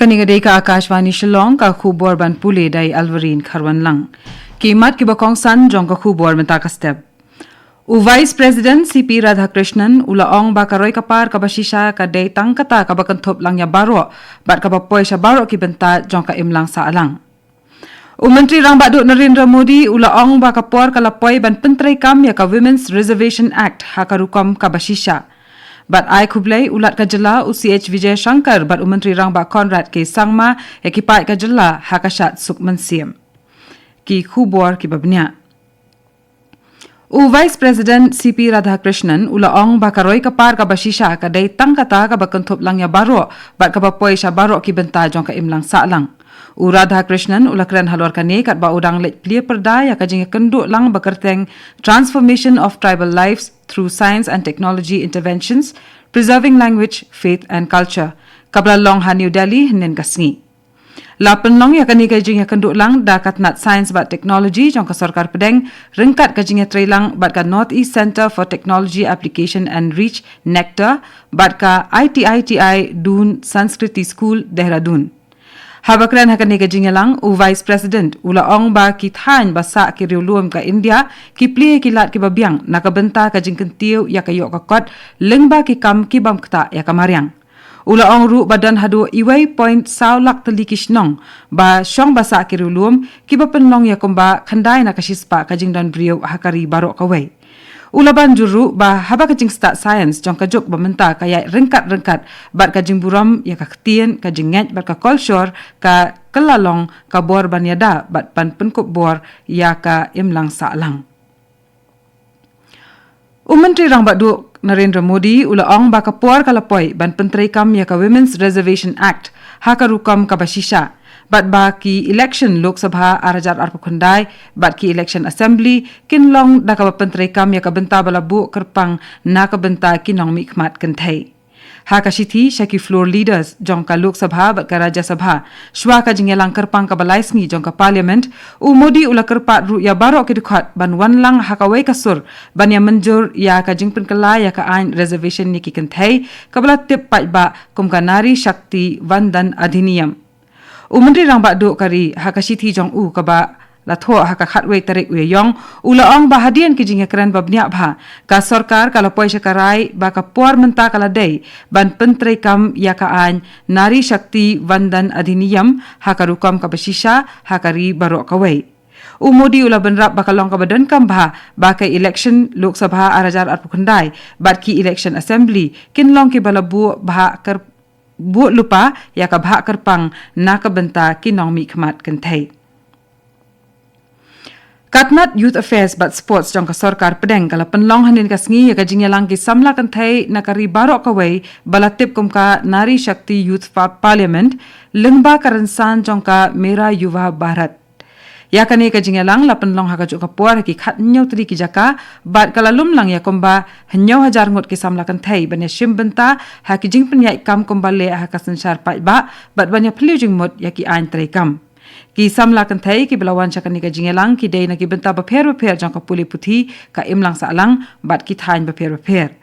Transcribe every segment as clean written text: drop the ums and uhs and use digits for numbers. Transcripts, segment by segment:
kanigadei ka Akashvani Shillong ka khubor ban pule dai Alvarin Kharwan lang. Kimat ki bakong san jong ka khubor menta ka step. U Vice President CP Radhakrishnan ulaong ba karoy kapar ka basisha ka dei tangkata ka bakanthop lang ya baro bat ka bapoy sa baro ki benta jong ka imlang sa alang. U Menteri Rang Badu Narendra Modi ulaong ba kapor ka lapoy ban pentrai kam ya ka Women's Reservation Act hakarukom ka basisha. Bat ai kublai ulat ka jela UCH Vijay Shankar bat Menteri Rang Ba Conrad ke sangma ekipai ka jela hakashat sukmansiam. Ki khubor ki babnya. U Vice President CP Radhakrishnan ulaong bakaroy kapar ka basisha ka day tangkata ka bakanthop lang ya baro bat ka bapoy sa baro ki benta jong ka imlang sa lang. U Radhakrishnan ulakran halor kane kat ba udang let clear perda ya ka jing kenduk lang bakerteng transformation of tribal lives through science and technology interventions, preserving language, faith and culture. Kabla long ha New Delhi nen kasngi. Lapan long ya kani kajing ya kenduk lang dakat nat science bat technology jong ka sarkar pedeng rengkat kajing ya trailang bat ka North East Center for Technology Application and Reach Nectar bat ka ITI Dun Sanskriti School Dehradun. Habakran hakani kajing ya lang u Vice President ulaong ba kithan basa ki riulum ka India ki pli ki lat ki babiang nakabenta kajing kentiu ya kayo ka kot lengba ki kam ki bam kta ya kamariang. Ulaong ru badan hadu iway point saulak telikishnong ba syong basa kirulum kiba penlong ya kumba khandai na kasispa kajing dan brio hakari barok kawai. Ulaban juru ba haba kajing start science jong kajuk bamenta kaya rengkat bat kajing buram ya kaktian kajing nget bat ka kolshor ka kelalong ka bor banyada bat pan penkup bor ya ka imlang saalang. Menteri Rang Badu Narendra Modi ulaong ba kapor kalapoy ban pentrai kam ya ka Women's Reservation Act hakarukam ka basisha bat ba ki election Lok Sabha arajar arpukundai bat ki election assembly kinlong da ka pentrai kam ya ka benta balabu kerpang na ka benta kinong mikmat kentai. Hakashiti Shaki floor leaders jong ka Lok Sabha bat ka Rajya Sabha shwa ka jingelang kerpang ka balaisngi jong ka parliament u Modi ula kerpat ru ya baro ki dukhat ban wanlang hakawai kasur ban ya menjur ya ka jingpen kala ya ka ain reservation ni ki kentai kabala tip pat ba kum ka Nari Shakti Vandan Adhiniyam. U Menteri Rang Badu kari hakashiti jong u ka ba latho haka khatwei tarik uyong ulaong bahadian kijing kran babnya bha ka sarkar kala poisa karai ba ka por menta kala dei ban pentrai kam ya ka an Nari Shakti Vandan Adhiniyam hakarukam ka basisha hakari barok kawai. Modi ula benrap bakalong ka badan kam bha ba ka election Lok Sabha arajar arpukundai bat ki election assembly kinlong ki balabu bha kar bu lupa ya ka bha kerpang na ka benta kinong mikmat kentai. Katnat Youth Affairs bat Sports jong ka sarkar pedeng kala penlong hanin kasngi ya kajing yalang ki samla kanthai nakari barok kawai balatip kum ka Nari Shakti Youth Parliament lengba karansan jong ka Mera Yuva Bharat. Ya kani kajing yalang la penlong hakajuk ka puar ki khat nyau tri ki jaka bat kala lumlang ya kumba hanyau hajar ngut ki samla kanthai banya shim benta ha ki jing penyai kam kumbale ha kasanshar pai ba bat banya peliujing mut ya ki ain trai kam. Ki samla kanthai ki belawan chakani ka jingelang ki dei na ki benta bapher jong ka puli puthi ka imlang sa alang bat ki thain bapher.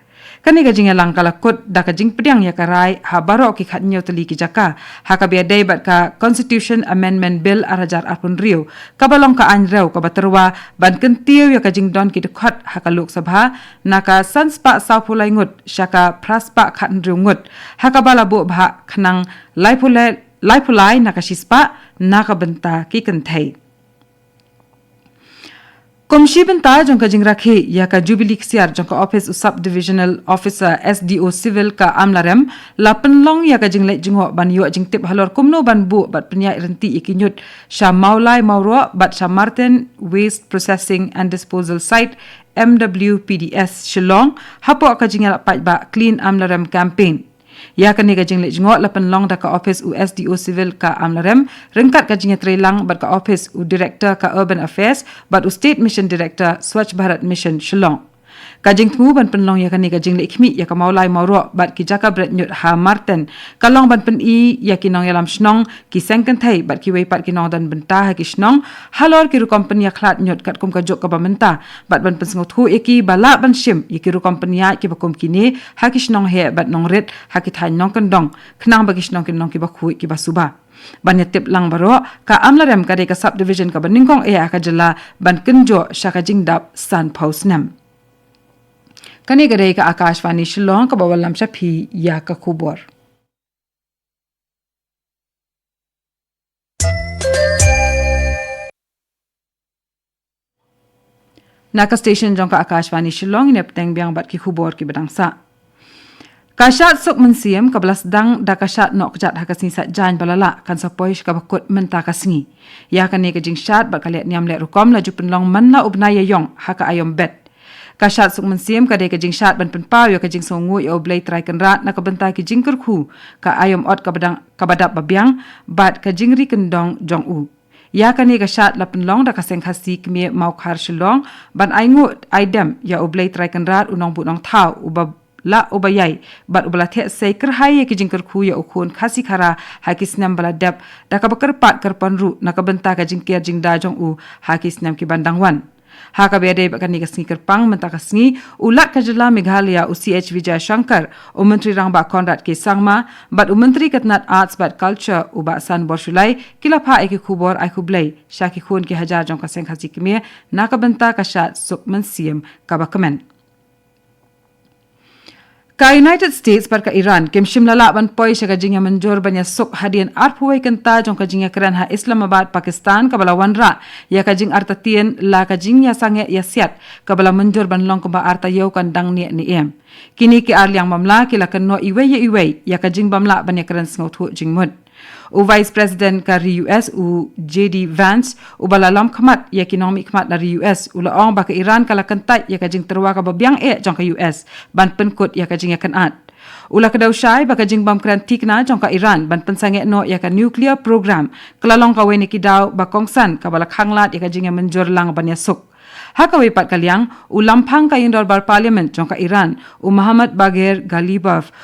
Kani ka jingelang kala kut da ka jing pediang ya karai ha baro ki khat nyau tali ki jaka ha ka bia dei bat ka Constitution Amendment Bill arajar apun rio ka balong ka an reu ka baterwa ban kentiu ya ka jing don ki dekhat ha ka Lok Sabha na ka sanspa saupulai ngut syaka praspa khat riu ngut ha ka balabu bha khnang laipulai nakasispa nakabenta ki kenthai. Komshi benta jong ka jing rakhe ya ka Jubilee Ksiar jong ka Office Sub Divisional Officer SDO Civil ka Amlarem la penlong ya ka jing le jingho ban yo jing tip halor kumno ban bu bat penya renti ikinyut sha maulai mauro bat sha Martin Waste Processing and Disposal Site MWPDS Shillong hapo ka jing la pat ba Clean Amlarem campaign. Ya kani ka jing le jingot lapan long da ka office USDO Civil ka Amlarem rengkat ka jing trailang bat ka office u director ka Urban Affairs bat u State Mission Director Swachh Bharat Mission Shillong. Kajing tmu ban penlong ya kani kajing le khmi ya kamaulai mauro bat ki jaka bret nyut ha marten kalong ban pen I ya kinong yalam snong ki sengken thai bat ki wei pat kinong dan benta ha ki snong halor ki ru company ya khlat nyut kat kum ka jok ka bamenta bat ban pensngo thu eki bala ban shim ya ki ru company ya ki bakum kini ha ki snong he bat nong ret ha ki thai nong kandong khnang ba ki snong kinong ki ba khu ki ba suba ban tip lang baro ka amlarem ka de ka subdivision ka baningkong e ka jala ban kenjo shaka jingdap san pausnam kani gare ka Akashvani Shillong ka bawalam shapi ya ka khubor naka station jong ka Akashvani Shillong ne pteng biang bat ki khubor ki badangsa kashat sok mensiam ka belas dang da kashat nok jat hakasni sa jan balala kan sapoish ka bakut menta kasngi ya kan ne ka jing shat ba kalet niam le rukom la jupen long manla ubnaya yong haka ayom bet kashat suk mensiam ka de ka jing shat ban pen paw yo ka jing songu yo blai trai kan rat na ka bentai ki jing kerku ka ayom ot ka badang ka badap babiang bat ka jing ri kendong jong u ya ka ne ka shat la pen long da ka seng khasi kme mau khar shilong ban aingu aidem ya oblai trai kan rat unong bu nong thau uba la ubayai bat ubala the sei kerhai ki jing kerku ya ukun khasi khara hakis nam bala dep da ka bakar pat karpan ru na ka benta ka jing ker jing da jong u hakis nam ki bandangwan haka bede bakani kasni kerpang mentakasni ulat kajala Meghalaya UCH Vijay Shankar Menteri Rang ba Konrad K Sangma bat Menteri Katnat Arts bat Culture uba san borsulai kilapha eki khubor ai khublai shaki khun ki hajar jong ka seng khasi kime nakabenta kashat suk mensiam kabakamen ka United States par ka Iran kem shimlala ban poi shaga jingya manjor banya sok hadian arpuai kanta jong ka jingya kran ha Islamabad Pakistan ka bala wanra ya ka jing artatien la ka jingya sange ya siat ka bala manjor ban long ka ba arta yau kan dang ni em kini ki arliang mamla ki la kan no iwei ya ka jing bamla banya kran sngot hu jingmud u Vice President kari US u JD Vance u balalam khamat ya economic khamat dari US u laong ba ka Iran kala kantai ya ka jing terwa ka babiang jong ka US ban penkut ya ka jing ya kan at ula ka daw syai ba ka jing bam kran tikna jong ka Iran ban pensange no ya ka nuclear program kalalong ka weni ki daw ba kongsan ka bala khanglat ya ka jing ya menjor lang ban ya suk haka wepat kaliang u lampang ka indor bar parliament jong ka Iran u Muhammad Bagher Ghalibaf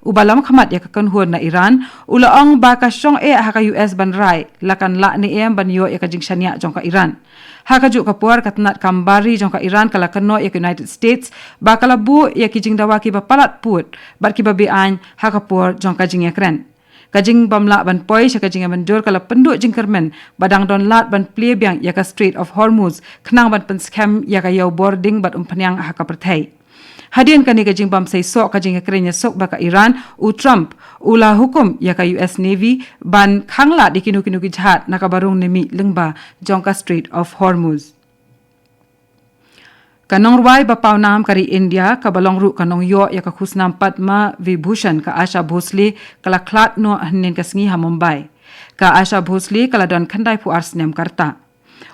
ubalam khamat ya kakan huan na Iran ulaong baka syong haka US ban rai lakan la ni em ban yo ya ka jing shania jong ka Iran haka ju kapuar katnat kambari jong ka Iran kala kano ya United States bakala bu ya ki jing dawa ki bapalat put bar ki babi an haka puar jong ka jing ya kren kajing bamla ban poi sha kajing ban jor kala penduk jing kermen badang don lat ban plebiang ya ka Strait of Hormuz khnang ban pen scam ya ka yo boarding bat umpanyang haka perthai hadian kani kajing bam sei sok kajing kerenya sok baka Iran u Trump ula hukum ya ka US Navy ban khangla dikinu ki jhat nakabarung nemi lengba jongka Strait of Hormuz kanong ruai ba paunam kari India ka balong ru kanong yo ya ka khusnam Padma Vibhushan ka Asha Bhosle kala klat no hanin kasngi ha Mumbai ka Asha Bhosle kala don khandai pu arsnem karta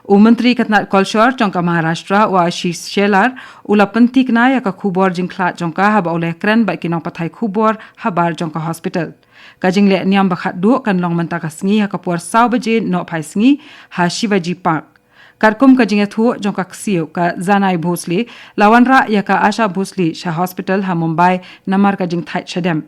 Menteri Katnat Culture jongka Maharashtra wa Ashish Shelar ula pentik na ya ka khubor jingklat jongka haba oleh kren ba kinong pathai khubor habar jongka hospital kajing le niam bakhat du kan long menta kasngi ha ka puar saw baje no phai sngi ha Shivaji Park karkum kajing thu jongka ksiu ka Zanai Bhosle lawanra ya ka Asha Bhosle Shah Hospital ha Mumbai namar kajing thai chadem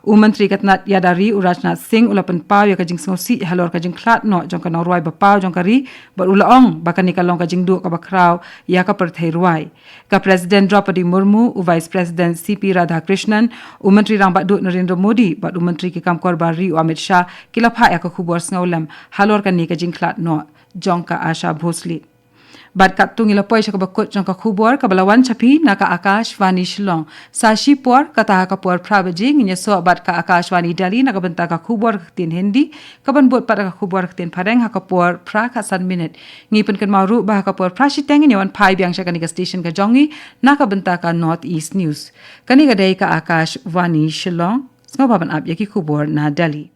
Menteri Katnat Yadari Rajnath Singh ulapan pau ya kajing snosi halor kajing klat no jong ka norwai ba pau jong kari bar ulaong bakani kalong kajing du ka bakraw ya ka perthai ruai ka President Draupadi Murmu Vice President CP Radhakrishnan Menteri Rang Badu Narendra Modi bat Menteri ki kamkor bari Amit Shah kilapha ya ka khubor snaulam halor kani kajing klat no jong ka Asha Bhosle bat katung ila poi bakut jong ka khubor ka balawan chapi naka Akashvani Shillong sa shipor kata ka por prabaji nginya so bat ka Akashvani Delhi naka benta ka khubor tin Hindi ka ban bot pat ka khubor tin Pareng ha ka por pra ka san minute ngipen kan maru ba ka por prashi teng ni wan pai biang shakani ka station ka jongi naka benta ka North East News kani ga dai ka Akashvani Shillong snobaban ab yaki khubor na Delhi